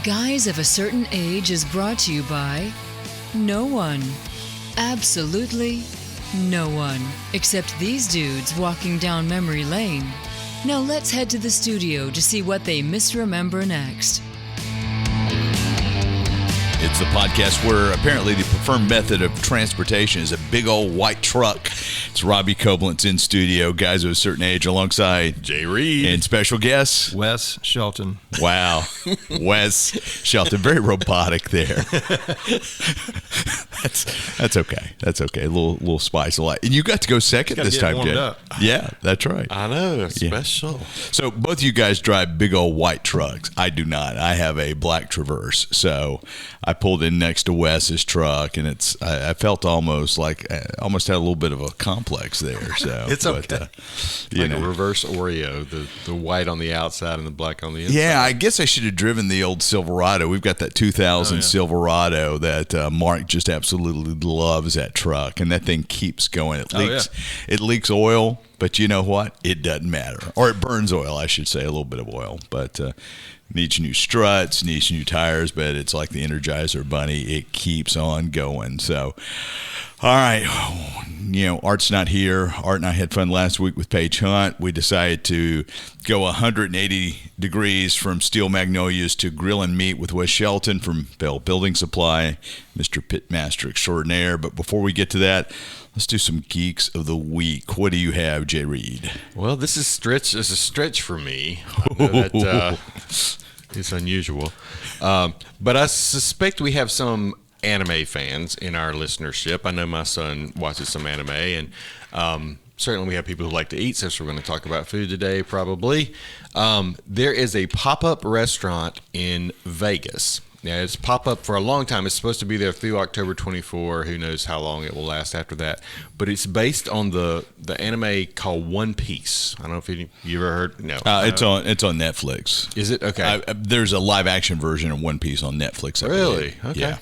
Guys of a Certain Age is brought to you by no one. Absolutely no one. Except these dudes walking down memory lane. Now let's head to the studio to see what they misremember next. It's the podcast where apparently the preferred method of transportation is a big old white truck. It's Robbie Koblentz in studio, Guys of a Certain Age, alongside Jay Reed and special guest Wes Shelton. Wow, Wes Shelton, very robotic there. That's okay. That's okay. A little spice, a lot. And you got to go second this time, Jay. Up. Yeah, that's right. I know, special. Yeah. So both of you guys drive big old white trucks. I do not. I have a black Traverse. So I pulled in next to Wes's truck, and I felt almost like I almost had a little bit of a complex there. So it's okay. Like a reverse Oreo, the white on the outside and the black on the inside. Yeah, I guess I should have driven the old Silverado. We've got that 2000 Silverado that Mark just absolutely loves that truck, and that thing keeps going. It leaks oil, but you know what? It doesn't matter. Or it burns oil, I should say, a little bit of oil. But needs new struts, needs new tires, but it's like the Energizer Bunny. It keeps on going. So, all right. Art's not here. Art and I had fun last week with Paige Hunt. We decided to go 180 degrees from Steel Magnolias to Grill and Meat with Wes Shelton from Bell Building Supply, Mr. Pitmaster Extraordinaire. But before we get to that, let's do some Geeks of the Week. What do you have, Jay Reed? Well, this is a stretch for me. I know that it's unusual. But I suspect we have some anime fans in our listenership. I know my son watches some anime, and certainly we have people who like to eat, since we're going to talk about food today, probably. There is a pop-up restaurant in Vegas. Now, it's pop-up for a long time. It's supposed to be there through October 24. Who knows how long it will last after that. But it's based on the anime called One Piece. I don't know if you ever heard. No. It's on Netflix. Is it? Okay. There's a live-action version of One Piece on Netflix. Really? Okay. Yeah.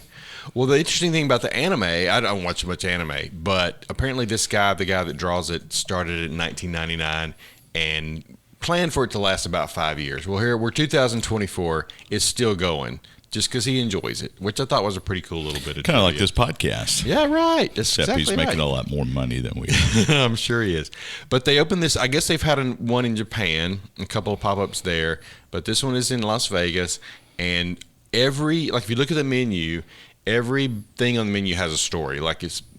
Well, the interesting thing about the anime, I don't watch much anime, but apparently this guy, the guy that draws it, started it in 1999 and planned for it to last about 5 years. Well, here we're 2024. It's still going. Just because he enjoys it, which I thought was a pretty cool little bit of kind of like this podcast. Yeah, right. That's Except exactly he's making a lot more money than we are. I'm sure he is. But they opened this, I guess they've had one in Japan, a couple of pop-ups there, but this one is in Las Vegas, and if you look at the menu, everything on the menu has a story.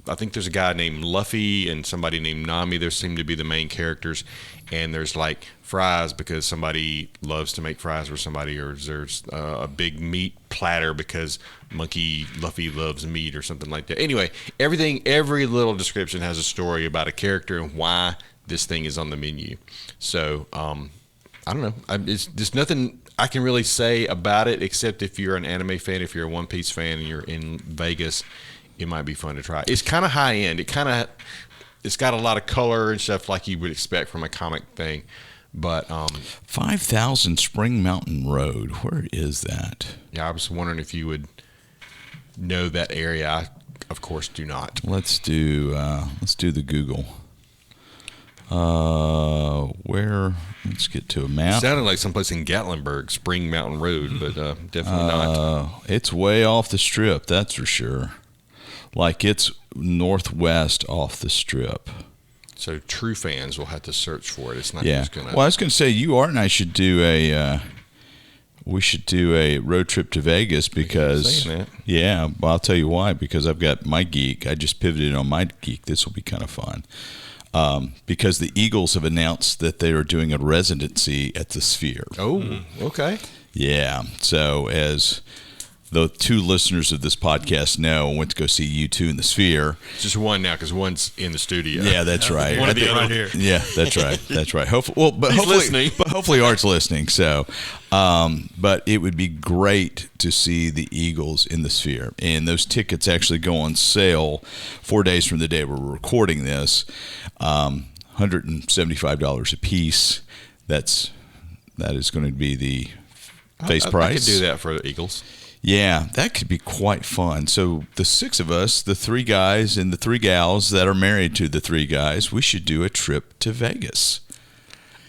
I think there's a guy named Luffy and somebody named Nami. There seem to be the main characters. And there's like fries because somebody loves to make fries for somebody, or there's a big meat platter because Monkey Luffy loves meat or something like that. Anyway, every little description has a story about a character and why this thing is on the menu. So, I don't know. There's nothing I can really say about it, except if you're an anime fan, if you're a One Piece fan and you're in Vegas, it might be fun to try. It's kind of high end. It's got a lot of color and stuff like you would expect from a comic thing. But 5000 Spring Mountain Road. Where is that? Yeah, I was wondering if you would know that area. I, of course, do not. Let's do the Google. Let's get to a map. It sounded like someplace in Gatlinburg, Spring Mountain Road, but definitely not. It's way off the strip, that's for sure. Like it's northwest off the strip. So true fans will have to search for it. It's not just going to. Well, I was going to say, Art and I should do we should do a road trip to Vegas because, well, I'll tell you why. Because I've got my Geek. I just pivoted on my Geek. This will be kind of fun. Because the Eagles have announced that they are doing a residency at the Sphere. Oh, okay. Yeah. So as the two listeners of this podcast know, I went to go see U2 in the Sphere. Just one now, because one's in the studio. Yeah, that's right. One of the right here. Yeah, that's right. That's right. Hopefully Art's listening. So, but it would be great to see the Eagles in the Sphere, and those tickets actually go on sale 4 days from the day we're recording this. $175 a piece. That is going to be the face price. I could do that for the Eagles. Yeah, that could be quite fun. So the six of us, the three guys and the three gals that are married to the three guys, we should do a trip to Vegas.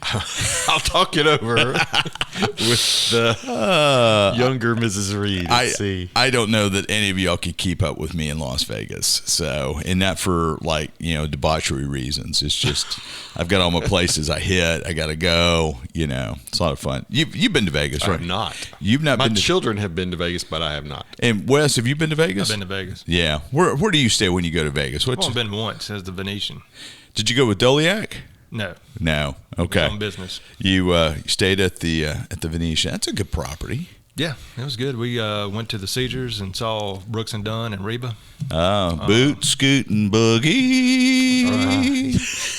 I'll talk it over with the younger Mrs. Reed. Let's see. I don't know that any of y'all could keep up with me in Las Vegas. So, and not for debauchery reasons. It's just I've got all my places I hit. I got to go. It's a lot of fun. You've been to Vegas, right? I have not. You've not. My children have been to Vegas, but I have not. And Wes, have you been to Vegas? I've been to Vegas. Yeah. Where do you stay when you go to Vegas? I've been once as the Venetian. Did you go with Doliak? No. Okay. On business. You stayed at the Venetian. That's a good property. Yeah, it was good. We went to the Caesars and saw Brooks and Dunn and Reba. Boot, scoot, and boogie.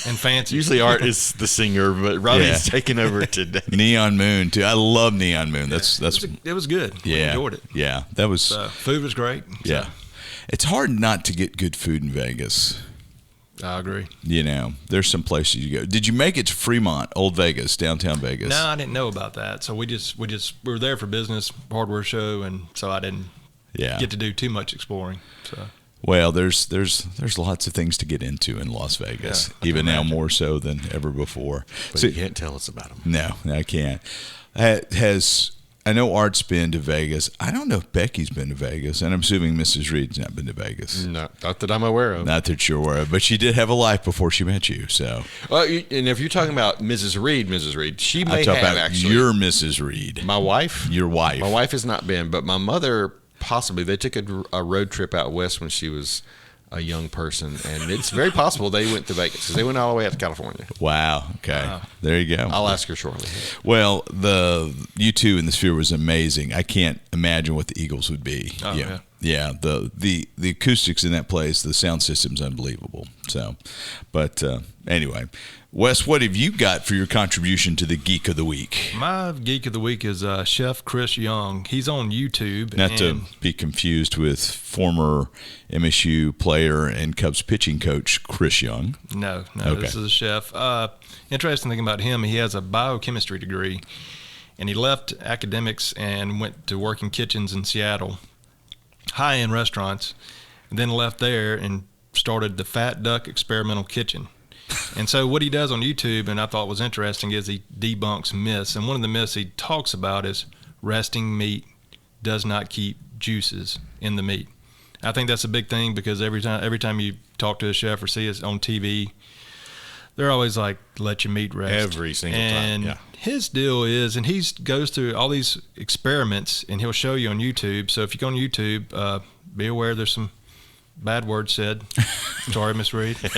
And fancy. Usually Art is the singer, but Robbie's taking over today. Neon Moon too. I love Neon Moon. That's it was good. Yeah, I enjoyed it. Yeah, that was food was great. Yeah, it's hard not to get good food in Vegas. I agree. There's some places you go. Did you make it to Fremont, Old Vegas, downtown Vegas? No, I didn't know about that. So we were there for business, hardware show, and so I didn't get to do too much exploring. So. Well, there's lots of things to get into in Las Vegas, even now more so than ever before. But you can't tell us about them. No, I can't. I know Art's been to Vegas. I don't know if Becky's been to Vegas, and I'm assuming Mrs. Reed's not been to Vegas. No, not that I'm aware of. Not that you're aware of, but she did have a life before she met you. So, well, and if you're talking about Mrs. Reed, she may have actually. Your Mrs. Reed, my wife. Your wife. My wife has not been, but my mother possibly. They took a road trip out west when she was a young person, and it's very possible they went to Vegas because they went all the way out to California. Wow. Okay. There you go. I'll ask her shortly. Well, the U2 in the Sphere was amazing. I can't imagine what the Eagles would be. Oh, yeah. Yeah. The acoustics in that place, the sound system's unbelievable. So, but anyway, Wes, what have you got for your contribution to the Geek of the Week? My Geek of the Week is Chef Chris Young. He's on YouTube. Not to be confused with former MSU player and Cubs pitching coach Chris Young. No, Okay. This is a chef. Interesting thing about him, he has a biochemistry degree, and he left academics and went to work in kitchens in Seattle, high-end restaurants, and then left there and started the Fat Duck Experimental Kitchen. And so what he does on YouTube, and I thought was interesting, is he debunks myths. And one of the myths he talks about is resting meat does not keep juices in the meat. I think that's a big thing because every time you talk to a chef or see us on TV, they're always like, let your meat rest. Every single time, yeah. His deal is, and he goes through all these experiments, and he'll show you on YouTube. So if you go on YouTube, be aware there's some bad words said. Sorry, Miss Reed. You're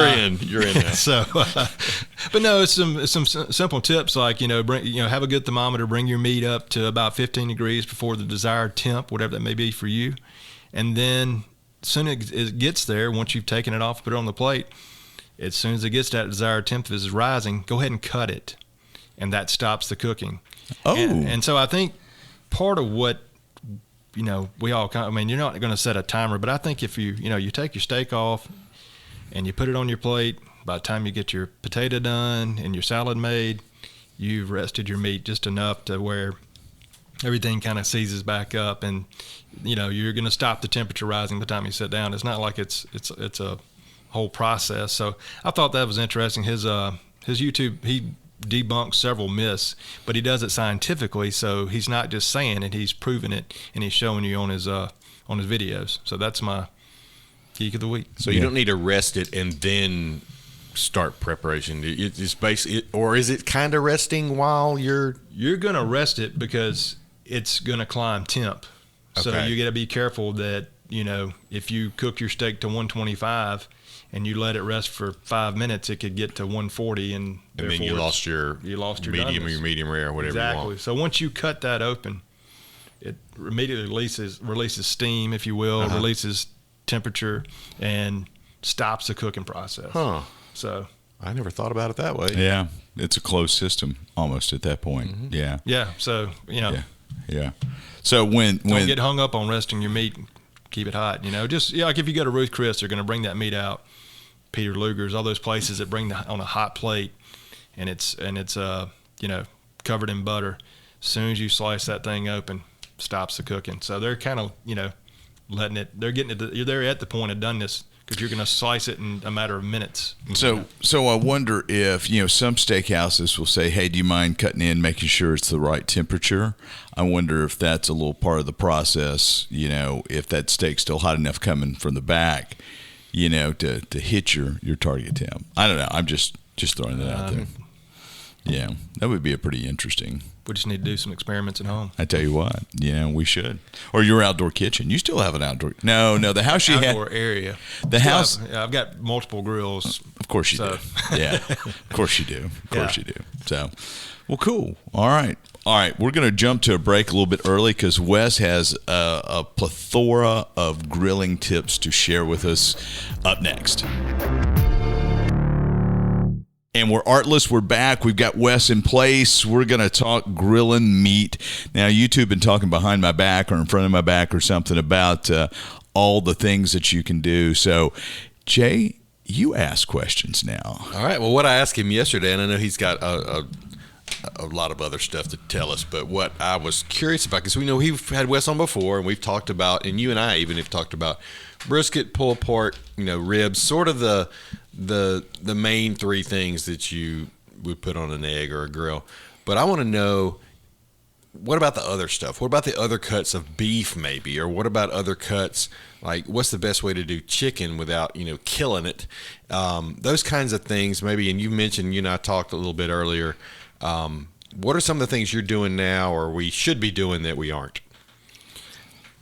in now. So, but no, it's some simple tips like have a good thermometer, bring your meat up to about 15 degrees before the desired temp, whatever that may be for you, and then as soon as it gets there, once you've taken it off, put it on the plate, as soon as it gets to that desired temp, if it's rising, go ahead and cut it, and that stops the cooking. Oh, and so I think part of what we all you're not going to set a timer, but I think if you take your steak off and you put it on your plate, by the time you get your potato done and your salad made, you've rested your meat just enough to where everything kind of seizes back up, and you're going to stop the temperature rising by the time you sit down. It's not like it's a whole process. So I thought that was interesting. His YouTube, he debunks several myths, but he does it scientifically. So he's not just saying it; he's proving it, and he's showing you on his videos. So that's my Geek of the Week. So you don't need to rest it and then start preparation. It's basically, or is it kind of resting while you're going to rest it because it's going to climb temp. So Okay. you got to be careful that if you cook your steak to 125 and you let it rest for 5 minutes, it could get to 140, and then you lost your medium doneness. or your medium rare, whatever Exactly. you want. So once you cut that open, it immediately releases steam, if you will, releases temperature, and stops the cooking process. Huh. So I never thought about it that way. yeah. It's a closed system almost at that point. Mm-hmm. Yeah. yeah, so Yeah. So when don't get hung up on resting your meat. Keep it hot, just like if you go to Ruth Chris, they're going to bring that meat out. Peter Luger's, all those places that bring on a hot plate, and it's covered in butter. As soon as you slice that thing open, stops the cooking. So they're kind of letting it. They're getting it. They're at the point of doneness because you're going to slice it in a matter of minutes. So I wonder if, some steakhouses will say, hey, do you mind cutting in, making sure it's the right temperature? I wonder if that's a little part of the process, if that steak's still hot enough coming from the back, to hit your target temp. I don't know. I'm just throwing that out there. Yeah, that would be a pretty interesting. We just need to do some experiments at home. I tell you what, we should. Or your outdoor kitchen. You still have an outdoor. No, the house you had. Outdoor area. The house. I've got multiple grills. Of course you do. Yeah, of course you do. Of course you do. So, well, cool. All right. We're going to jump to a break a little bit early because Wes has a plethora of grilling tips to share with us up next. And we're artless. We're back. We've got Wes in place. We're going to talk grilling meat. Now, you two have been talking behind my back or in front of my back or something about all the things that you can do. So, Jay, you ask questions now. All right. Well, what I asked him yesterday, and I know he's got a lot of other stuff to tell us, but what I was curious about, because we know we've had Wes on before, and we've talked about, and you and I even have talked about brisket, pull apart, ribs, sort of the main three things that you would put on an egg or a grill. But I want to know, what about the other stuff? What about the other cuts of beef maybe? Or what about other cuts? Like, what's the best way to do chicken without, killing it? Those kinds of things maybe. And you mentioned, you and I talked a little bit earlier. What are some of the things you're doing now or we should be doing that we aren't?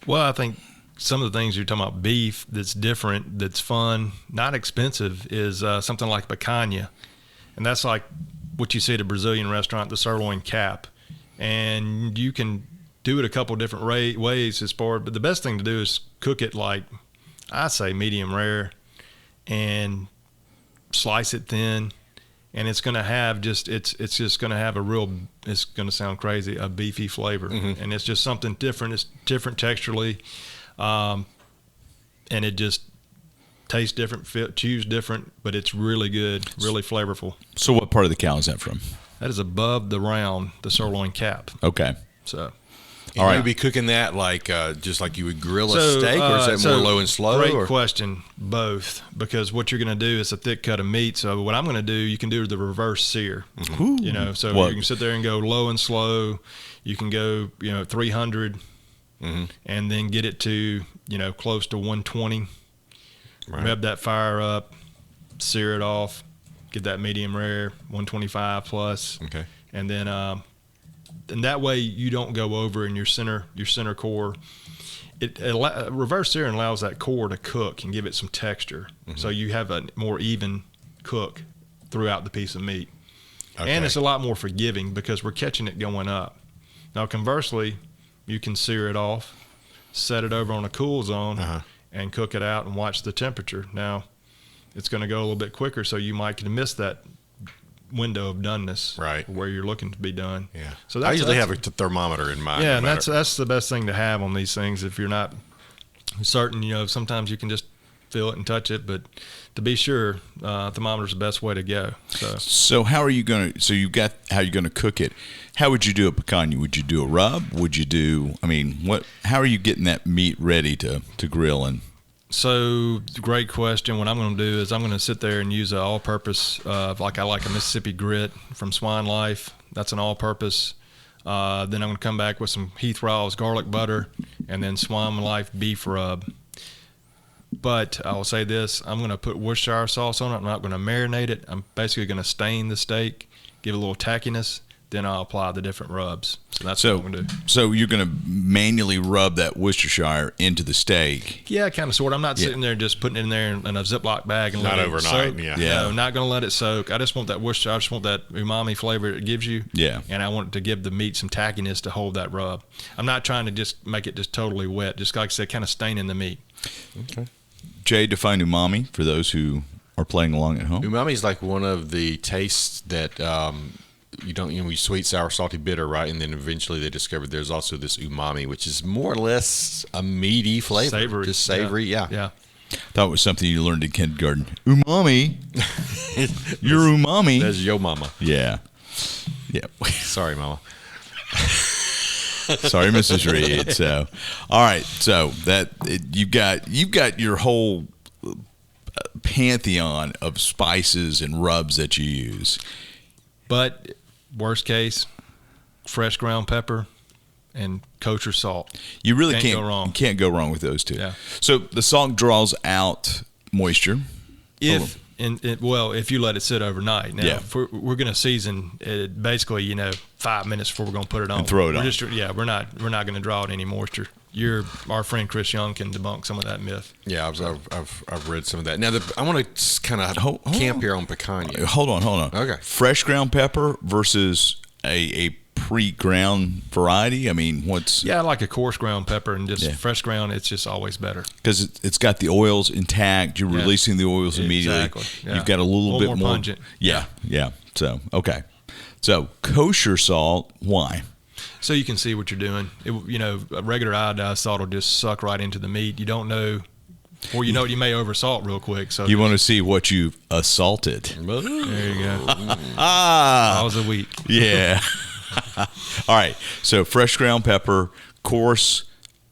Well, I think some of the things you're talking about, beef that's different, that's fun, not expensive, is something like picanha. And that's like what you see at a Brazilian restaurant, the sirloin cap. And you can do it a couple different ways as far, but the best thing to do is cook it like, I say, medium rare, and slice it thin. And it's going to have it's just going to have it's going to sound crazy, a beefy flavor. Mm-hmm. And it's just something different. It's different texturally. And it just tastes different, chews different, but it's really good, really flavorful. So what part of the cow is that from? That is above the round, the sirloin cap. Okay. So. All right. You'd be cooking that like just like you would grill a steak, or is that more low and slow? Great question. Both, because what you're going to do is a thick cut of meat. So what I'm going to do, you can do the reverse sear. Mm-hmm. So you can sit there and go low and slow. You can go 300, mm-hmm. and then get it to close to 120. Right. Rev that fire up, sear it off, get that medium rare, 125 plus. Okay, and then. And that way you don't go over in your center core. Reverse searing allows that core to cook and give it some texture. Mm-hmm. So you have a more even cook throughout the piece of meat. Okay. And it's a lot more forgiving because we're catching it going up. Now, conversely, you can sear it off, set it over on a cool zone, uh-huh. and cook it out and watch the temperature. Now, it's going to go a little bit quicker, so you might miss that window of doneness, right, where you're looking to be done. Yeah. So I usually have a thermometer in mind. Yeah, and that's the best thing to have on these things. If you're not certain, sometimes you can just feel it and touch it, but to be sure, thermometer's the best way to go. So how are you going to? So you got how you're going to cook it. How would you do a picanha? Would you do a rub? Would you do? I mean, what? How are you getting that meat ready to grill and? So, great question. What I'm going to do is I'm going to sit there and use an all-purpose, like I like a Mississippi grit from Swine Life. That's an all-purpose. Then I'm going to come back with some Heath Rawls garlic butter and then Swine Life beef rub. But I'll say this, I'm going to put Worcestershire sauce on it. I'm not going to marinate it. I'm basically going to stain the steak, give it a little tackiness. Then I'll apply the different rubs. So that's what I'm going to do. So you're going to manually rub that Worcestershire into the steak? Yeah, kind of, sort of. I'm not sitting there just putting it in there in a Ziploc bag and not let it overnight, soak. Yeah. No, not going to let it soak. I just want that Worcestershire. I just want that umami flavor it gives you. Yeah. And I want it to give the meat some tackiness to hold that rub. I'm not trying to just make it just totally wet. Just like I said, kind of staining the meat. Okay. Jay, define umami for those who are playing along at home. Umami is like one of the tastes that you sweet, sour, salty, bitter, right? And then eventually they discovered there's also this umami, which is more or less a meaty flavor. Savory. Just savory, yeah. Thought it was something you learned in kindergarten. Umami. Your umami. That's yo mama. Yeah. Yeah. Sorry, mama. Sorry, Mrs. Reed. So, all right. So you've got your whole pantheon of spices and rubs that you use. But worst case, fresh ground pepper and kosher salt. You really Can't go wrong. You can't go wrong with those two. Yeah. So the salt draws out moisture. If you let it sit overnight. Now, Yeah. if we're going to season it basically, 5 minutes before we're going to put it on. And throw it on. We're not going to draw out any moisture. Our friend Chris Young can debunk some of that myth. Yeah, I've read some of that. Now I want to kind of camp here on picanha. Hold on. Okay. Fresh ground pepper versus a pre-ground variety. I mean, I like a coarse ground pepper, and just Yeah. fresh ground. It's just always better because it's got the oils intact. You're releasing the oils immediately. Exactly. Yeah. You've got a little bit more pungent. Yeah. So okay. So kosher salt. Why? So you can see what you're doing. A regular iodized salt will just suck right into the meat. You don't know, or you may oversalt real quick. So You want to see what you've assaulted. there you go. Ah, That was a week. yeah. All right. So fresh ground pepper, coarse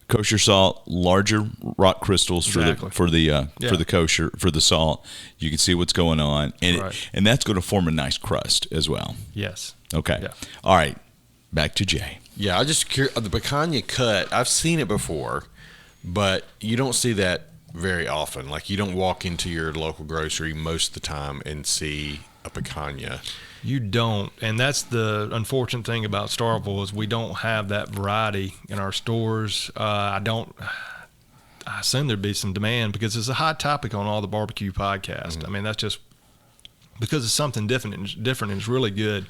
kosher salt, larger rock crystals Exactly. for the kosher for the salt. You can see what's going on, and Right. and that's going to form a nice crust as well. Yes. Okay. Yeah. All right. Back to Jay. Yeah, I just the picanha cut. I've seen it before, but you don't see that very often. Like you don't walk into your local grocery most of the time and see a picanha. You don't, and that's the unfortunate thing about Starkville is we don't have that variety in our stores. I assume there'd be some demand because it's a hot topic on all the barbecue podcasts. Mm-hmm. I mean, that's just because it's something different and it's really good.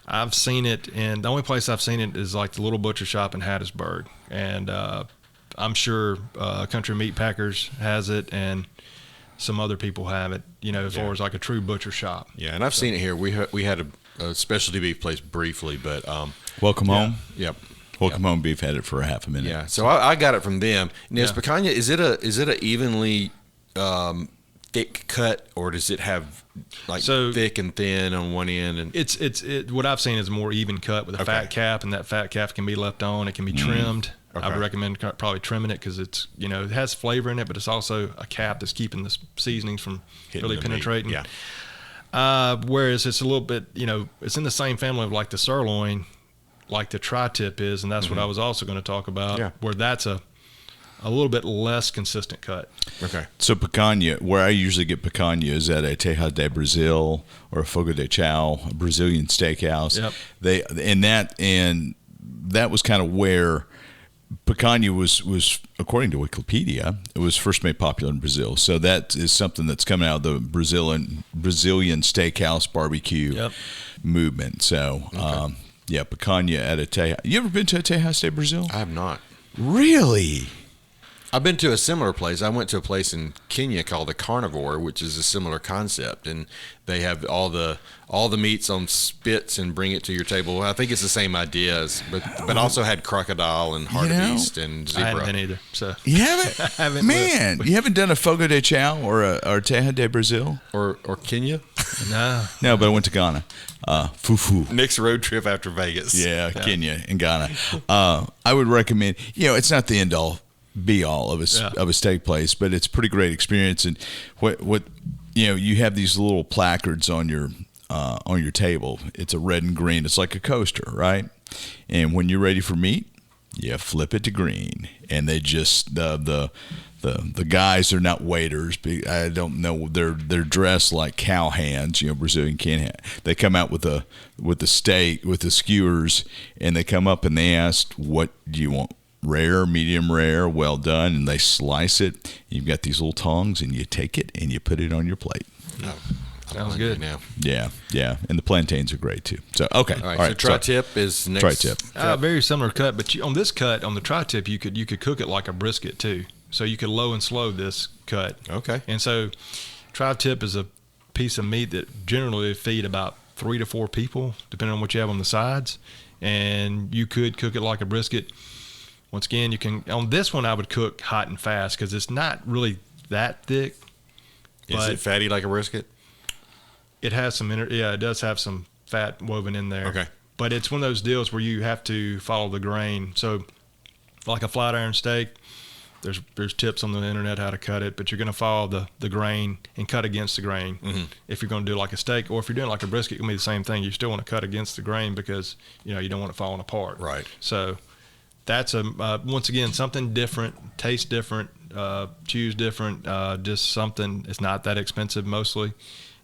I've seen it, and the only place I've seen it is like the Little Butcher Shop in Hattiesburg, and I'm sure Country Meat Packers has it, and some other people have it. As far as like a true butcher shop. Yeah, and I've seen it here. We had a specialty beef place briefly, but Welcome home. Yep. Welcome home beef had it for a half a minute. Yeah, so I got it from them. Now, is Yeah. picanha, is it a evenly thick cut, or does it have thick and thin on one end? And It's what I've seen is a more even cut with a fat cap, and that fat cap can be left on. It can be trimmed. I would recommend probably trimming it because it's it has flavor in it, but it's also a cap that's keeping the seasonings from Hitting really the meat. penetrating. Yeah. Whereas it's a little bit it's in the same family of like the sirloin, like the tri-tip is, and that's what I was also going to talk about. Yeah. Where that's a little bit less consistent cut. Okay. So picanha, where I usually get picanha is at a Terra de Brazil or a Fogo de Chão, a Brazilian steakhouse. Yep. And that was kind of where picanha was according to Wikipedia, it was first made popular in Brazil. So that is something that's coming out of the Brazilian steakhouse barbecue movement. So picanha at a Teja. You ever been to a Tejas de Brazil? I have not. Really? I've been to a similar place. I went to a place in Kenya called the Carnivore, which is a similar concept, and they have all the meats on spits and bring it to your table. I think it's the same ideas, but also had crocodile and hartebeest and zebra. I haven't been either. So You haven't? I haven't. Man, you haven't done a Fogo de Chão or a Terra de Brazil? or Kenya. No. No, but I went to Ghana. Fufu. Next road trip after Vegas. Yeah, Kenya and Ghana. I would recommend. It's not the end all be all of a steak place, but it's a pretty great experience. And what you have these little placards on your table. It's a red and green. It's like a coaster, right? And when you're ready for meat, you flip it to green, and they just the guys are not waiters. I don't know. They're dressed like cowhands, Brazilian cowhands. They come out with the steak with the skewers, and they come up and they ask, "What do you want? Rare, medium rare, well done," and they slice it. You've got these little tongs, and you take it and you put it on your plate. Oh, Sounds good. Now. Yeah, and the plantains are great too. So okay, All right. So tri-tip is next. Tri-tip. Very similar cut, but on this cut, on the tri-tip, you could cook it like a brisket too. So you could low and slow this cut. Okay. And so tri-tip is a piece of meat that generally feed about 3 to 4 people, depending on what you have on the sides. And you could cook it like a brisket. Once again, you can on this one I would cook hot and fast because it's not really that thick. Is it fatty like a brisket? It has some it does have some fat woven in there. Okay. But it's one of those deals where you have to follow the grain. So like a flat iron steak, There's tips on the internet how to cut it, but you're going to follow the grain and cut against the grain. If you're going to do like a steak, or if you're doing like a brisket, it's going to be the same thing. You still want to cut against the grain because you don't want it falling apart. Right. So that's once again something different, tastes different, chews different. Just something. It's not that expensive mostly.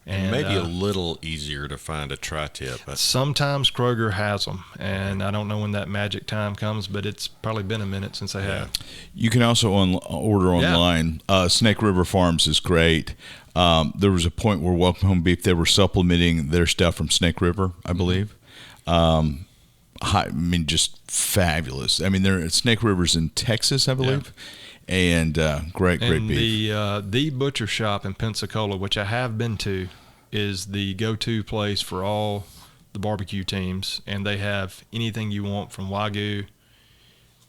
And maybe a little easier to find a tri-tip. Sometimes Kroger has them, and I don't know when that magic time comes, but it's probably been a minute since they have. You can also order online. Snake River Farms is great. There was a point where Welcome Home Beef, they were supplementing their stuff from Snake River, I believe. Just fabulous. I mean, Snake River's in Texas, I believe. Yeah. And great beef. The butcher shop in Pensacola, which I have been to, is the go-to place for all the barbecue teams, and they have anything you want from Wagyu,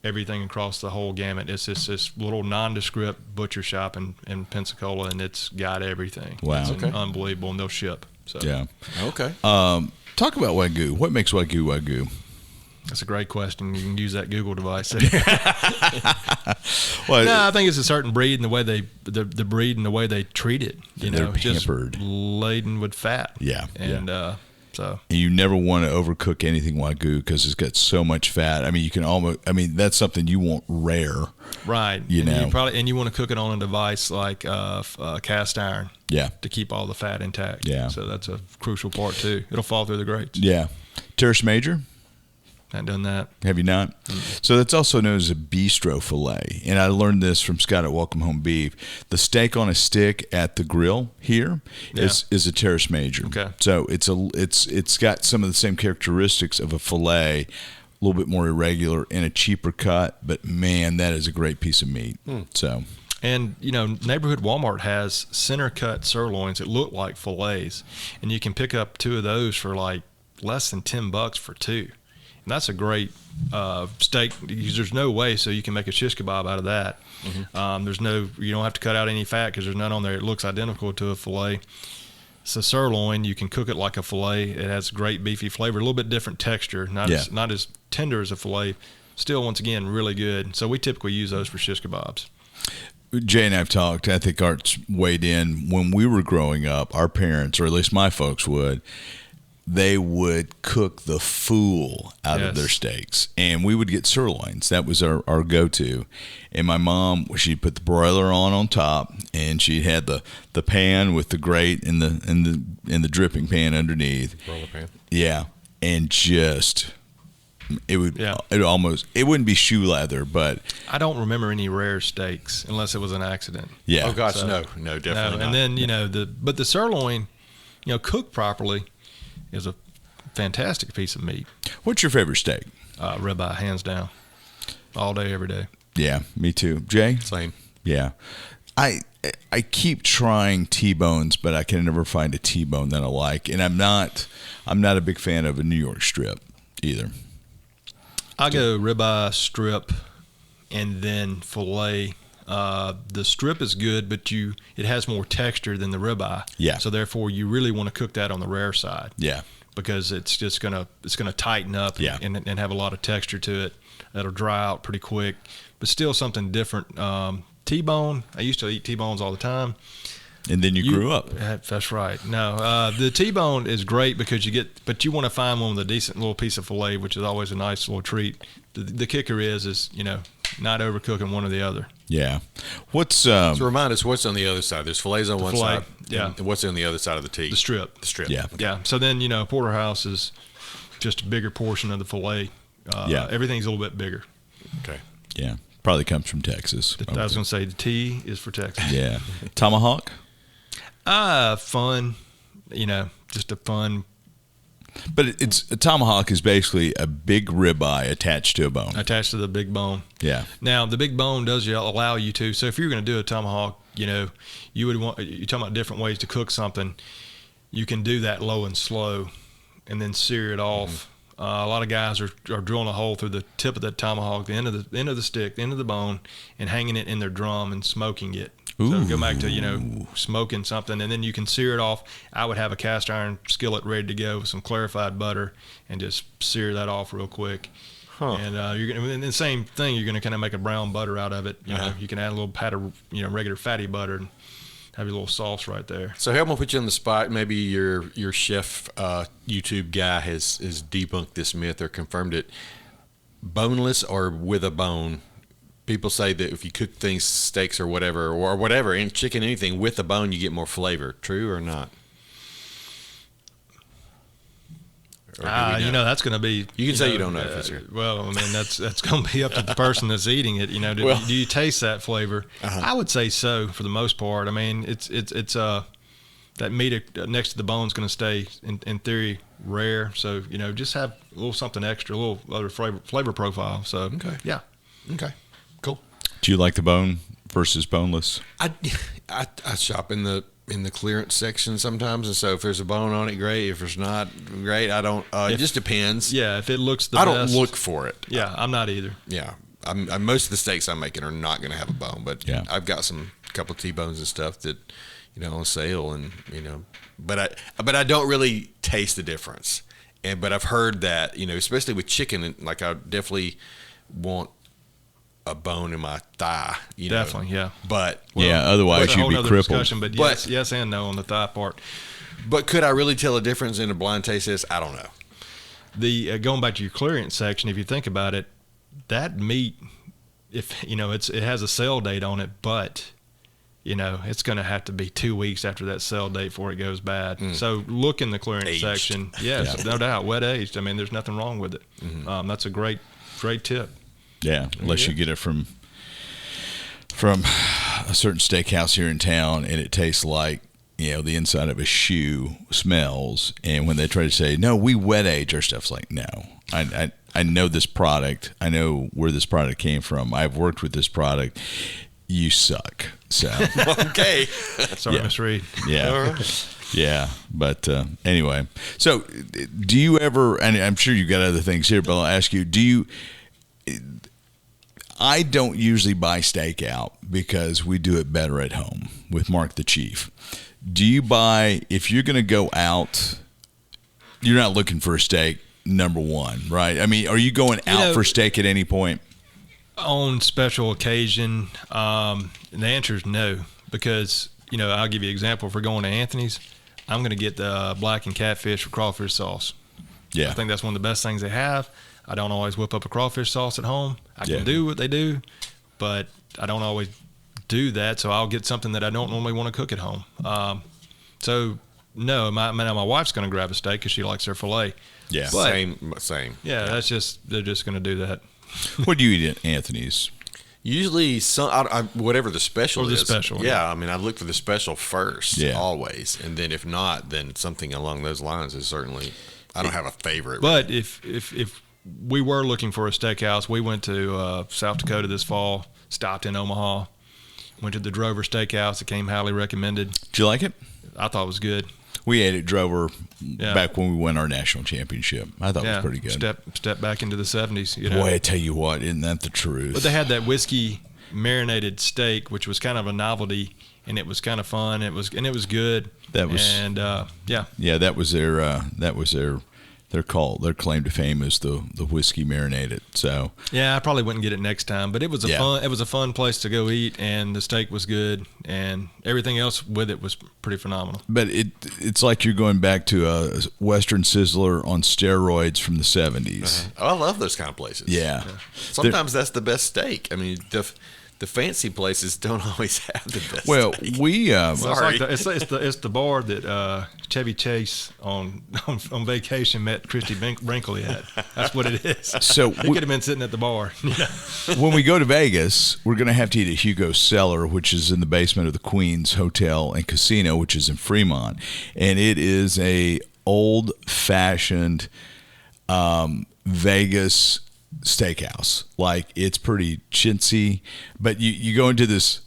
everything across the whole gamut. It's just this little nondescript butcher shop in Pensacola, and it's got everything. Wow. It's unbelievable, and they'll ship. So. Yeah. Okay. Talk about Wagyu. What makes Wagyu? That's a great question. You can use that Google device. Well, no, I think it's a certain breed and the way the breed and the way they treat it. They're pampered, just laden with fat. Yeah, and and you never want to overcook anything Wagyu because it's got so much fat. I mean, you can almost. I mean, that's something you want rare, right? You want to cook it on a device like cast iron. Yeah, to keep all the fat intact. Yeah, so that's a crucial part too. It'll fall through the grates. Yeah, Terrace Major. Not done that. Have you not? So that's also known as a bistro fillet. And I learned this from Scott at Welcome Home Beef. The steak on a stick at the grill here is a Terrace Major. Okay. So it's got some of the same characteristics of a fillet, a little bit more irregular and a cheaper cut, but man, that is a great piece of meat. So and neighborhood Walmart has center cut sirloins that look like fillets, and you can pick up 2 of those for like less than $10 for 2. And that's a great steak because there's no way so you can make a shish kebab out of that. You don't have to cut out any fat because there's none on there. It looks identical to a fillet. It's a sirloin. You can cook it like a fillet. It has great beefy flavor, a little bit different texture, not as tender as a fillet. Still, once again, really good. So we typically use those for shish kebabs. Jay and I have talked. I think Art's weighed in. When we were growing up, our parents, or at least my folks they would cook the fool out of their steaks, and we would get sirloins. That was our go-to. And my mom, she'd put the broiler on top, and she had the pan with the grate and the dripping pan underneath. Broiler pan. Yeah, and just it wouldn't be shoe leather, but I don't remember any rare steaks unless it was an accident. Yeah. Oh gosh, no, definitely not. And then the sirloin, cooked properly, is a fantastic piece of meat. What's your favorite steak? Ribeye, hands down. All day, every day. Yeah, me too. Jay? Same. Yeah. I keep trying T-bones, but I can never find a T-bone that I like. And I'm not a big fan of a New York strip either. I go ribeye, strip, and then filet. The strip is good, but it has more texture than the ribeye. Yeah. So therefore, you really want to cook that on the rare side. Yeah. Because it's gonna tighten up. Yeah. and have a lot of texture to it. That'll dry out pretty quick, but still something different. T-bone. I used to eat T-bones all the time. And then you grew up. That's right. No, the T-bone is great because but you want to find one with a decent little piece of filet, which is always a nice little treat. The kicker is not overcooking one or the other. Yeah. What's so remind us what's on the other side? There's fillets on one side. Yeah. And what's on the other side of the T? The strip. Yeah. Yeah. So then porterhouse is just a bigger portion of the filet. Everything's a little bit bigger. Okay. Yeah. Probably comes from Texas. I was going to say the T is for Texas. Yeah. Tomahawk? Fun. Just a fun. But a tomahawk is basically a big ribeye attached to a bone. Attached to the big bone. Yeah. Now the big bone does allow you to. So if you're going to do a tomahawk, you're talking about different ways to cook something. You can do that low and slow, and then sear it off. A lot of guys are drilling a hole through the tip of that tomahawk, the end of the stick, the end of the bone, and hanging it in their drum and smoking it. So go back to, smoking something, and then you can sear it off. I would have a cast iron skillet ready to go with some clarified butter and just sear that off real quick. And you're gonna, and the same thing. You're going to kind of make a brown butter out of it. You know, you can add a little pat of regular fatty butter and have your little sauce right there. So I'm gonna put you on the spot. Maybe your chef YouTube guy has debunked this myth or confirmed it. Boneless or with a bone? People say that if you cook things, steaks or whatever, and chicken, anything with a bone, you get more flavor. True or not? That's going to be. You can say you don't know for sure. Well, I mean, that's going to be up to the person that's eating it. Do you taste that flavor? I would say so for the most part. I mean, it's that meat next to the bone is going to stay in theory rare. So just have a little something extra, a little other flavor profile. So yeah, okay, cool. Do you like the bone versus boneless? I shop in the clearance section sometimes, and so if there's a bone on it, great. If there's not, great. I don't. It just depends. Yeah, if it looks I don't look for it. Yeah, I'm not either. Yeah, I'm most of the steaks I'm making are not going to have a bone, but I've got a couple of T-bones and stuff that on sale, and but I don't really taste the difference. But I've heard that especially with chicken, like I definitely want a bone in my thigh, Definitely, yeah. But otherwise you'd be crippled. But yes and no on the thigh part. But could I really tell a difference in a blind taste test? I don't know. The going back to your clearance section, if you think about it, that meat, if it has a sell date on it, but it's going to have to be 2 weeks after that sell date before it goes bad. So look in the clearance section. Yes, no doubt, wet aged. I mean, there's nothing wrong with it. That's a great tip. Yeah, unless you get it from a certain steakhouse here in town, and it tastes like the inside of a shoe smells. And when they try to say, "No, we wet age our stuff," it's like, no, I know this product. I know where this product came from. I've worked with this product. You suck. So okay, sorry, Miss Reed. Yeah. Yeah, but anyway. So, do you ever? And I'm sure you've got other things here, but I'll ask you: do you? I don't usually buy steak out because we do it better at home with Mark the Chief. Do you buy, if you're going to go out, you're not looking for a steak, number one, right? I mean, are you going out for steak at any point? On special occasion, the answer is no, because, I'll give you an example. If we're going to Anthony's, I'm going to get the blackened catfish with crawfish sauce. Yeah. I think that's one of the best things they have. I don't always whip up a crawfish sauce at home. I can do what they do, but I don't always do that, so I'll get something that I don't normally want to cook at home. So, no, my wife's going to grab a steak because she likes her filet. Yeah, but, same. Yeah, they're just going to do that. What do you eat at Anthony's? Usually, whatever the special is. Special. Yeah, I mean, I look for the special first, always, and then if not, then something along those lines is certainly. I don't have a favorite. But if we were looking for a steakhouse, we went to South Dakota this fall, stopped in Omaha, went to the Drover Steakhouse. It came highly recommended. Did you like it? I thought it was good. We ate at Drover back when we won our national championship. I thought it was pretty good. Step back into the 70s. Boy, I tell you what, isn't that the truth? But they had that whiskey marinated steak, which was kind of a novelty, and it was kind of fun. It was good. That was that was their Their claim to fame is the whiskey marinated. So yeah, I probably wouldn't get it next time, but it was a fun place to go eat, and the steak was good, and everything else with it was pretty phenomenal. But it's like you're going back to a Western Sizzler on steroids from the 70s. Oh, I love those kind of places. Yeah. Sometimes that's the best steak. I mean, the fancy places don't always have the best. Well, steak. It's the bar that Chevy Chase on vacation met Christy Brinkley at. That's what it is. So he could have been sitting at the bar. When we go to Vegas, we're going to have to eat at Hugo's Cellar, which is in the basement of the Queens Hotel and Casino, which is in Fremont, and it is a old-fashioned Vegas steakhouse. Like, it's pretty chintzy, but you go into this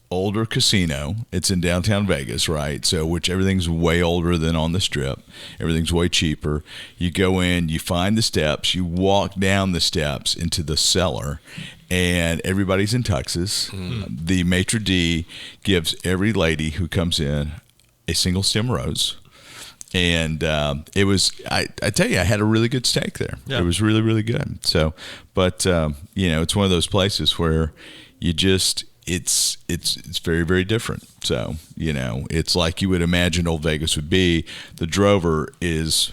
older casino. It's in downtown Vegas, right? So which everything's way older than on the Strip. Everything's way cheaper. You go in, you find the steps, you walk down the steps into the cellar, and everybody's in tuxes. The maitre d' gives every lady who comes in a single stem rose. And it was, I tell you, I had a really good steak there. Yeah. It was really, really good. So, but, it's one of those places where you just, it's very, very different. So, it's like you would imagine Old Vegas would be. The Drover is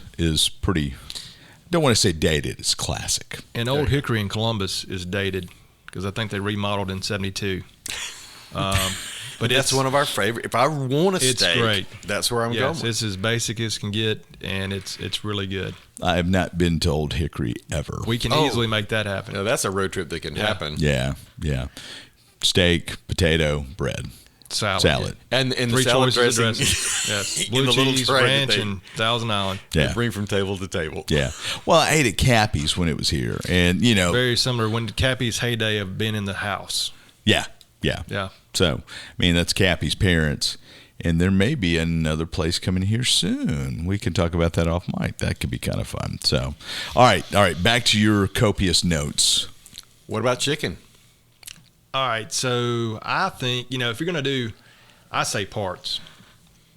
pretty, I don't want to say dated, it's classic. And Old Hickory in Columbus is dated because I think they remodeled in '72. But that's one of our favorite. If I want a steak, it's great. That's where I'm going. It's as basic as can get, and it's really good. I have not been to Old Hickory ever. We can easily make that happen. Now, that's a road trip that can happen. Yeah. Steak, potato, bread, salad. And the 3 salad choices dressing. of dressing. Yes, In blue the little cheese, tray that ranch, they- and Thousand Island. Yeah. Bring from table to table. Yeah. Well, I ate at Cappy's when it was here, and Very similar when Cappy's heyday of being in the house. Yeah. So, that's Cappy's parents, and there may be another place coming here soon. We can talk about that off mic. That could be kind of fun. So, all right. Back to your copious notes. What about chicken? All right, so I think if you're gonna do, I say parts.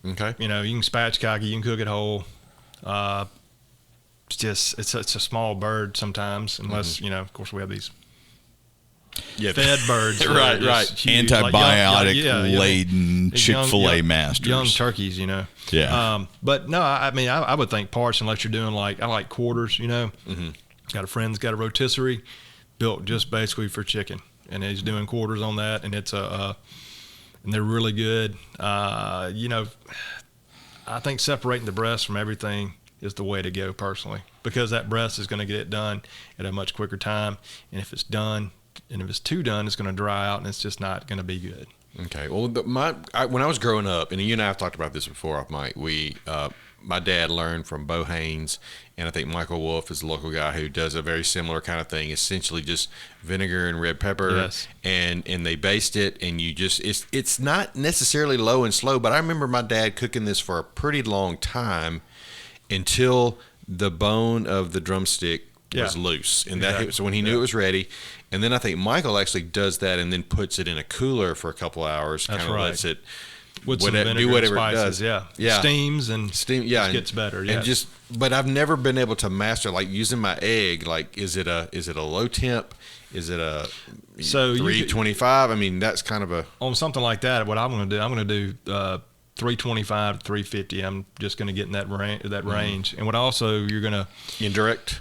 Okay. You can spatchcock it, you can cook it whole. It's a small bird sometimes, unless of course we have these fed birds, that Right, are just right. huge, Antibiotic laden these Chick-fil-A masters. young turkeys, Yeah. But no, I would think parts unless you're doing I like quarters, Mm-hmm. Got a friend's got a rotisserie built just basically for chicken, and he's doing quarters on that, and it's and they're really good. I think separating the breast from everything is the way to go personally, because that breast is going to get it done at a much quicker time, and if it's done, and if it's too done, it's going to dry out, and it's just not going to be good. Okay. Well, when I was growing up, and you and I have talked about this before off mic, my dad learned from Bo Haynes, and I think Michael Wolf is the local guy who does a very similar kind of thing. Essentially, just vinegar and red pepper, Yes. and they baste it, and you just it's not necessarily low and slow, but I remember my dad cooking this for a pretty long time until the bone of the drumstick was loose, and Exactly. so when he knew it was ready. And then I think Michael actually does that and then puts it in a cooler for a couple hours. That's kind of right. lets it With some whatever, vinegar do whatever and it spices, does. yeah. Steams and Yeah, it gets better. Yeah, but I've never been able to master using my egg. Is it a low temp? Is it a 325? That's kind of a on something like that. What I'm going to do 325 to 350. I'm just going to get in that range. And what also you're going to indirect.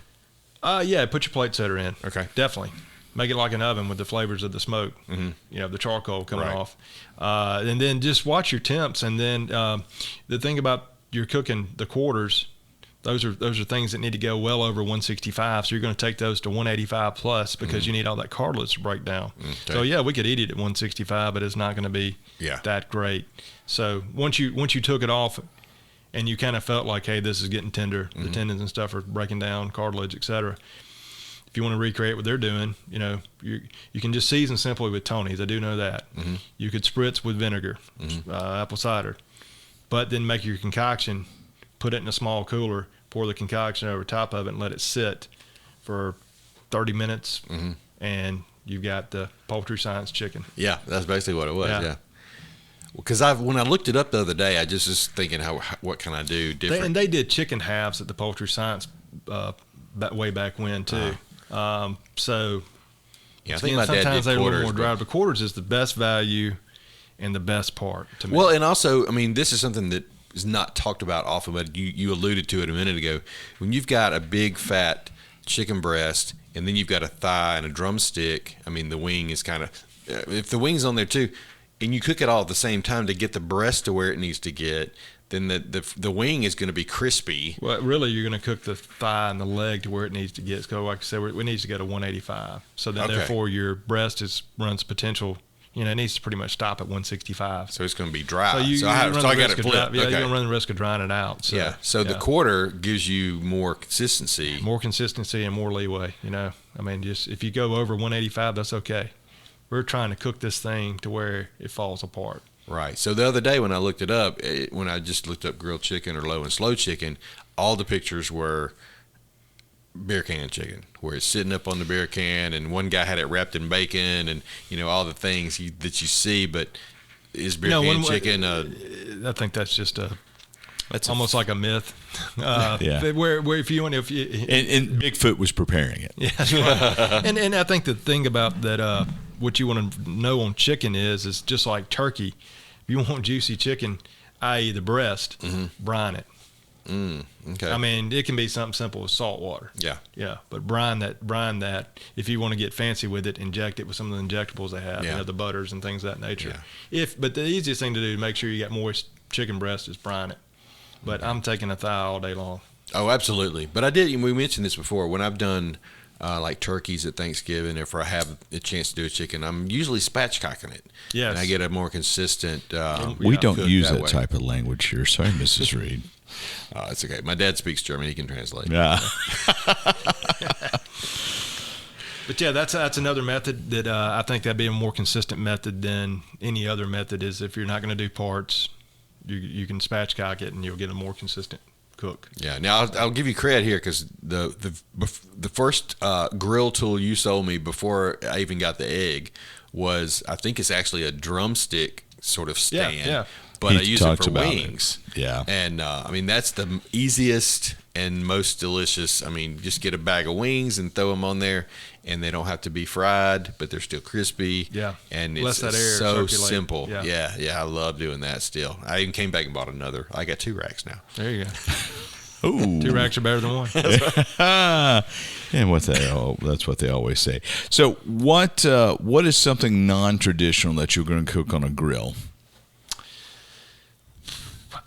Put your plate setter in. Okay. Definitely. Make it like an oven with the flavors of the smoke, the charcoal coming Right. off. And then just watch your temps. And then the thing about you're cooking the quarters, those are things that need to go well over 165. So you're going to take those to 185 plus because you need all that cartilage to break down. Okay. So we could eat it at 165, but it's not going to be that great. So once you took it off and you kind of felt like, hey, this is getting tender, the tendons and stuff are breaking down, cartilage, etc. If you want to recreate what they're doing, you can just season simply with Tony's. I do know that. You could spritz with vinegar, apple cider, but then make your concoction, put it in a small cooler, pour the concoction over top of it, and let it sit for 30 minutes, and you've got the poultry science chicken. Yeah, that's basically what it was. Yeah. Yeah. Because when I looked it up the other day, I just was thinking, what can I do different? They did chicken halves at the poultry science way back when too. So yeah, I think my dad sometimes did they're a little quarters. more dry, but quarters is the best value and the best part to me. Well, and also, this is something that is not talked about often, but you alluded to it a minute ago. When you've got a big fat chicken breast and then you've got a thigh and a drumstick, the wing is kind of, if the wing's on there too, and you cook it all at the same time to get the breast to where it needs to get, then the wing is going to be crispy. Well, really, you're going to cook the thigh and the leg to where it needs to get. So, like I said, it needs to go to 185. So then, therefore, your breast runs potential. It needs to pretty much stop at 165. So it's going to be dry. So I got it flipped. You're going to run the risk of drying it out. So, So the quarter gives you more consistency. More consistency and more leeway. Just if you go over 185, that's okay. We're trying to cook this thing to where it falls apart. Right. So the other day when I looked it up, when I just looked up grilled chicken or low and slow chicken, all the pictures were beer can chicken, where it's sitting up on the beer can, and one guy had it wrapped in bacon, and all the things that you see. But is beer can chicken? I think that's just That's almost like a myth. Yeah. Where if you and Bigfoot was preparing it. Yeah, that's right. and I think the thing about that, what you want to know on chicken is just like turkey. If you want juicy chicken, i.e. the breast, brine it. Okay. I mean, it can be something simple as salt water. Yeah. Yeah. But brine that. If you want to get fancy with it, inject it with some of the injectables they have, the butters and things of that nature. Yeah. But the easiest thing to do to make sure you got moist chicken breast is brine it. But I'm taking a thigh all day long. Oh, absolutely. But we mentioned this before. When I've done like turkeys at Thanksgiving, if I have a chance to do a chicken, I'm usually spatchcocking it. Yes. And I get a more consistent. We don't use that way. type of language here. Sorry, Mrs. Reed. It's okay. My dad speaks German. He can translate. Yeah. But yeah, that's another method that I think that'd be a more consistent method than any other method. Is if you're not going to do parts, you can spatchcock it and you'll get a more consistent cook. Yeah. Now I'll give you credit here because the first grill tool you sold me before I even got the egg was, I think it's actually a drumstick sort of stand. Yeah. But He I use it talks for about wings. it. Yeah. And I mean, that's the easiest and most delicious. I mean, just get a bag of wings and throw them on there, and they don't have to be fried, but they're still crispy. Yeah. And Let it's that air so circulate. simple. Yeah. Yeah. I love doing that still. I even came back and bought another. I got 2 racks now. There you go. Ooh. 2 racks are better than one. And that's what they always say. So what is something non-traditional that you're going to cook on a grill?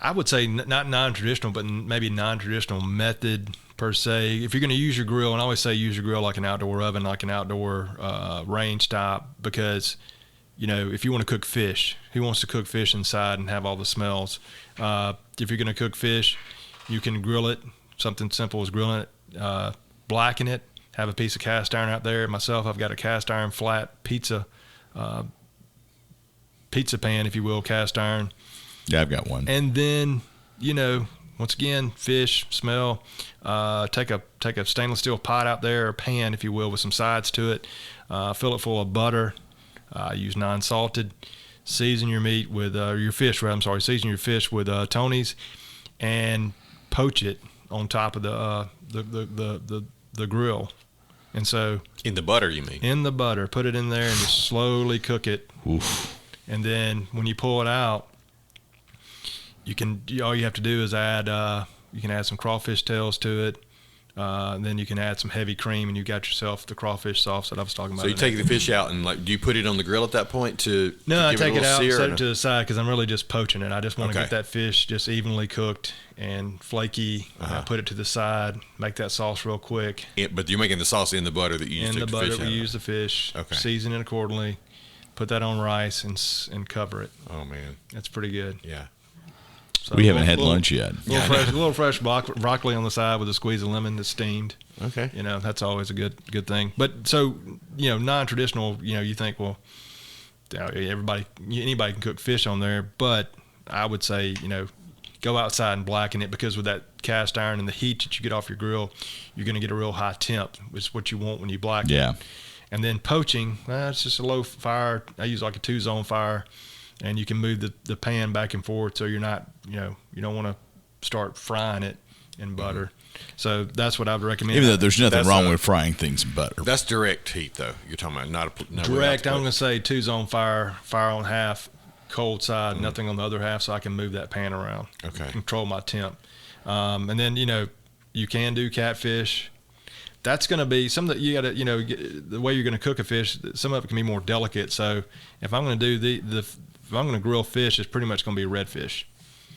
I would say not non-traditional, but maybe non-traditional method per se. If you're going to use your grill, and I always say use your grill like an outdoor oven, like an outdoor range top, because if you want to cook fish, who wants to cook fish inside and have all the smells? If you're going to cook fish, you can grill it. Something simple as grilling it, blacken it. Have a piece of cast iron out there. Myself, I've got a cast iron flat pizza pan, if you will, cast iron. Yeah, I've got one. And then, once again, fish, smell. Take a stainless steel pot out there, or pan, if you will, with some sides to it. Fill it full of butter. Use non-salted. Season your meat with your fish. Season your fish with Tony's, and poach it on top of the grill. And so In the butter, you mean? in the butter, put it in there and just slowly cook it. Oof. And then when you pull it out, all you have to do is add you can add some crawfish tails to it. And then you can add some heavy cream, and you got yourself the crawfish sauce that I was talking about. So you take the fish out, and do you put it on the grill at that point No, I give take a it little out, sear set it to the side, because I'm really just poaching it. I just want to Okay. get that fish just evenly cooked and flaky. I put it to the side, make that sauce real quick. But you're making the sauce in the butter that you used In to the cook the butter, fish we out of. use the fish, Okay. season it accordingly, put that on rice, and cover it. Oh man, That's pretty good. yeah. So We haven't had little- lunch yet. little fresh broccoli on the side with a squeeze of lemon that's steamed. Okay. That's always a good thing. But so, non-traditional, you think, well, anybody can cook fish on there, but I would say, go outside and blacken it, because with that cast iron and the heat that you get off your grill, you're going to get a real high temp, which is what you want when you blacken. Yeah. And then poaching, it's just a low fire. I use like a 2-zone fire, and you can move the pan back and forth, so you're not, you don't want to start frying it in butter. So that's what I would recommend. Even though there's nothing That's wrong with frying things in butter. That's direct heat, though. You're talking about not direct. I'm going to say 2-zone fire on half, cold side, nothing on the other half, so I can move that pan around. Okay. Control my temp. And then you can do catfish. That's going to be something that you got to the way you're going to cook a fish. Some of it can be more delicate. So if I'm going to do if I'm going to grill fish, it's pretty much going to be redfish.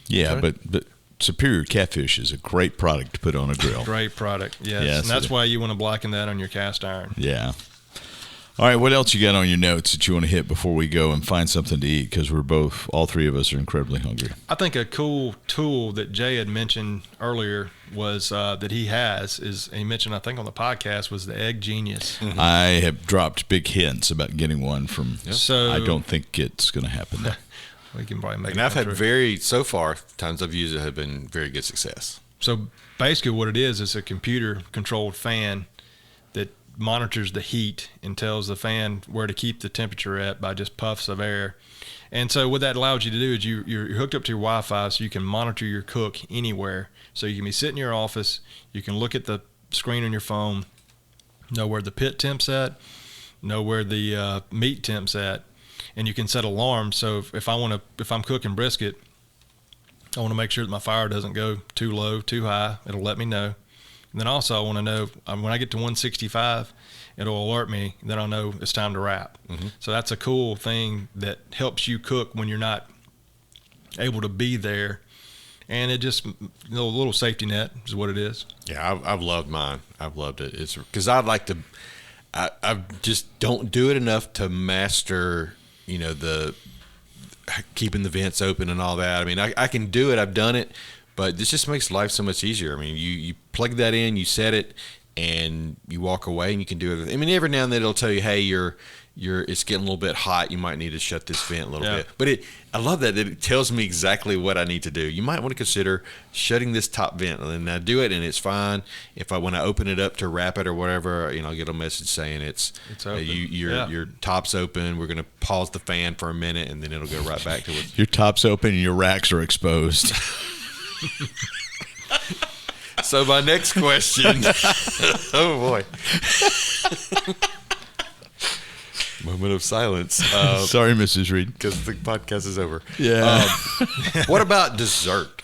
Yeah, but Superior Catfish is a great product to put on a grill. Great product, yes. Yes, And that's it- why you want to blacken that on your cast iron. Yeah. All right, what else you got on your notes that you want to hit before we go and find something to eat? Because all 3 of us are incredibly hungry. I think a cool tool that Jay had mentioned earlier was that he mentioned, I think on the podcast, was the Egg Genius. I have dropped big hints about getting one from. So I don't think it's going to happen. Though. we can probably make And it I've come had true. so far, times I've used it have been very good success. So basically what it is a computer controlled fan that monitors the heat and tells the fan where to keep the temperature at by just puffs of air. And so what that allows you to do is you're hooked up to your Wi-Fi, so you can monitor your cook anywhere. So you can be sitting in your office, you can look at the screen on your phone, know where the pit temp's at, know where the meat temp's at, and you can set alarms. So if I'm cooking brisket, I want to make sure that my fire doesn't go too low, too high. It'll let me know. And then also I want to know when I get to 165, it'll alert me. Then I'll know it's time to wrap. Mm-hmm. So that's a cool thing that helps you cook when you're not able to be there. And it just, a little safety net is what it is. Yeah, I've loved mine. I've loved it. It's because I just don't do it enough to master, the keeping the vents open and all that. I mean, I can do it. I've done it, but this just makes life so much easier. I mean, you plug that in, you set it, and you walk away, and you can do it. I mean, every now and then it'll tell you, hey, it's getting a little bit hot. You might need to shut this vent a little bit. But I love that it tells me exactly what I need to do. You might want to consider shutting this top vent, and I do it, and it's fine. When I open it up to wrap it or whatever, I'll get a message saying it's open. Your top's open. We're gonna pause the fan for a minute, and then it'll go right back to it. Your top's open and your racks are exposed. So my next question. Oh boy. Moment of silence. Sorry, Mrs. Reed. Because the podcast is over. Yeah. What about dessert?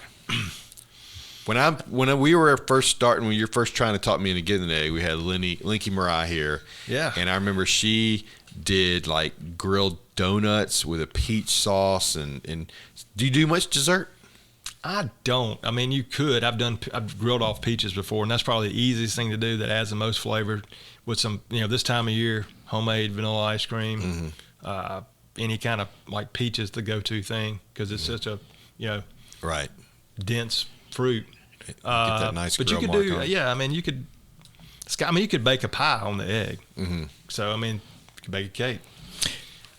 When we were first starting, when you were first trying to talk me into getting an egg, we had Linky Mariah here. Yeah. And I remember she did like grilled donuts with a peach sauce. And do you do much dessert? I don't. I mean, you could. I've grilled off peaches before, and that's probably the easiest thing to do that adds the most flavor with some, this time of year, homemade vanilla ice cream. Mm-hmm. Any kind of like peach is the go-to thing because it's such a, right, dense fruit. Get that nice but you could mark do, on. yeah. I mean, you could bake a pie on the egg. Mm-hmm. So I mean, you could bake a cake.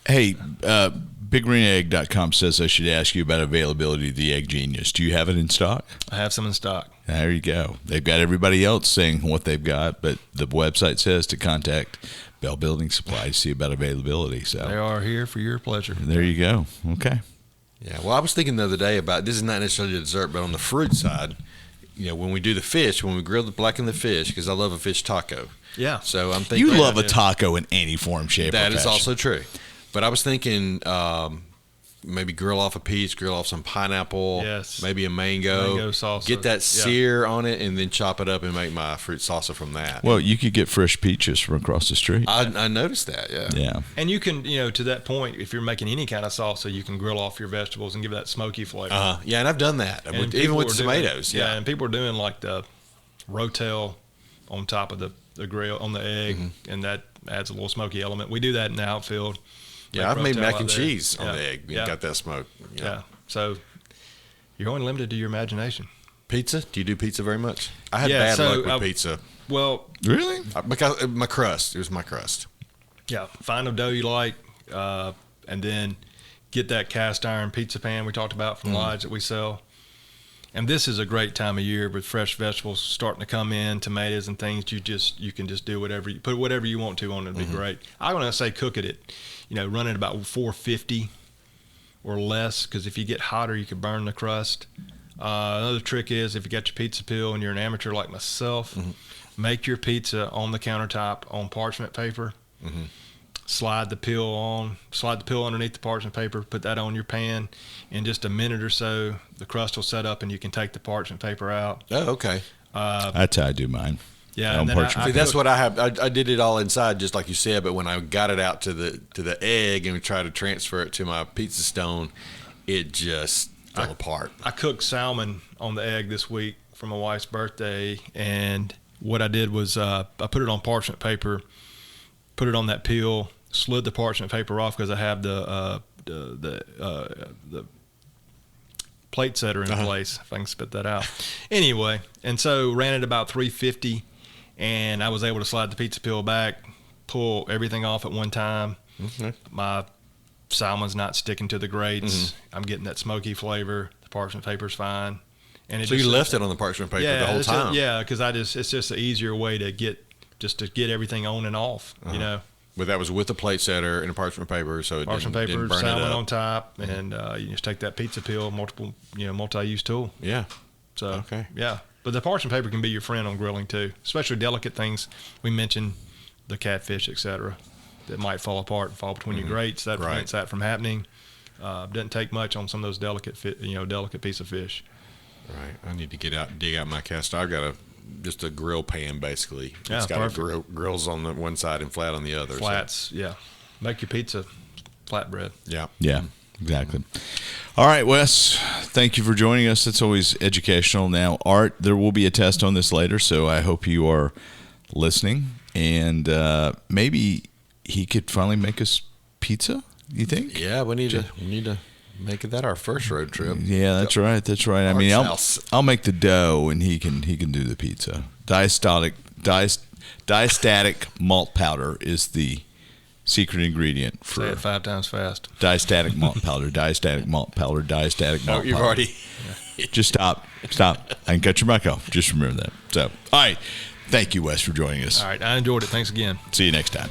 Hey, BigGreenEgg.com says I should ask you about availability of the Egg Genius. Do you have it in stock? I have some in stock. There you go. They've got everybody else saying what they've got, but the website says to contact Bell Building Supply to see about availability. So they are here for your pleasure. There you go. Okay. Yeah. Well, I was thinking the other day about this is not necessarily a dessert, but on the fruit side, when we do the fish, when we blacken the fish, because I love a fish taco. Yeah. So I'm thinking you love a taco in any form, shape, or fashion. That is also true. But I was thinking maybe grill off a peach, grill off some pineapple, yes, maybe a mango salsa. Get that sear on it, and then chop it up and make my fruit salsa from that. Well, you could get fresh peaches from across the street. I noticed that, yeah. Yeah. And you can, to that point, if you're making any kind of salsa, you can grill off your vegetables and give that smoky flavor. Yeah, and I've done that, even with tomatoes. Yeah, and people are doing like the rotel on top of the grill, on the egg, mm-hmm, and that adds a little smoky element. We do that in the outfield. Yeah, I've made mac and cheese on the egg. Got that smoke. Yeah. So you're only limited to your imagination. Pizza? Do you do pizza very much? I had bad luck with pizza. Well, really? Because my crust. It was my crust. Yeah. Find a dough you like, and then get that cast iron pizza pan we talked about from Lodge that we sell. And this is a great time of year with fresh vegetables starting to come in, tomatoes and things. You can just do whatever put whatever you want to on it. It'd be great. I want to say cook it at, run it about 450 or less, because if you get hotter, you could burn the crust. Another trick is if you got your pizza peel and you're an amateur like myself, make your pizza on the countertop on parchment paper. Mm-hmm. Slide the peel underneath the parchment paper, put that on your pan. In just a minute or so, the crust will set up and you can take the parchment paper out. Oh, okay. That's how I do mine. Yeah, and then that's what I have. I did it all inside, just like you said. But when I got it out to the egg and tried to transfer it to my pizza stone, it just fell apart. I cooked salmon on the egg this week for my wife's birthday, and what I did was I put it on parchment paper, put it on that peel, slid the parchment paper off because I have the plate setter in place, if I can spit that out. Anyway, and so ran it about 350. And I was able to slide the pizza peel back, pull everything off at one time. Mm-hmm. My salmon's not sticking to the grates. Mm-hmm. I'm getting that smoky flavor. The parchment paper's fine. And so you left it on the parchment paper the whole time? Because it's just an easier way to get just to get everything on and off. You know. But that was with a plate setter and a parchment paper, so it Parchment didn't paper, burn it salmon up. on top, and you just take that pizza peel, multi-use tool. Yeah. So Okay. yeah, but the parchment paper can be your friend on grilling too, especially delicate things. We mentioned the catfish, etc., that might fall apart and fall between your grates. That prevents that from happening. Doesn't take much on some of those delicate piece of fish. Right. I need to get out and dig out my cast. I've got just a grill pan basically. Yeah, it's got perfect. grills on the one side and flat on the other. Flats, yeah. Make your pizza flatbread. Yeah. Yeah, exactly. All right, Wes, thank you for joining us. It's always educational. Now, Art, there will be a test on this later, so I hope you are listening. And maybe he could finally make us pizza, you think? Yeah, we need to make that our first road trip. Yeah, that's right. That's right. I mean, I'll make the dough, and he can do the pizza. Diastatic malt powder is the secret ingredient for. Say it 5 times fast. Diastatic malt powder. Diastatic malt powder. Diastatic malt powder. You've already. Just stop. I can cut your mic off. Just remember that. So, all right. Thank you, Wes, for joining us. All right, I enjoyed it. Thanks again. See you next time.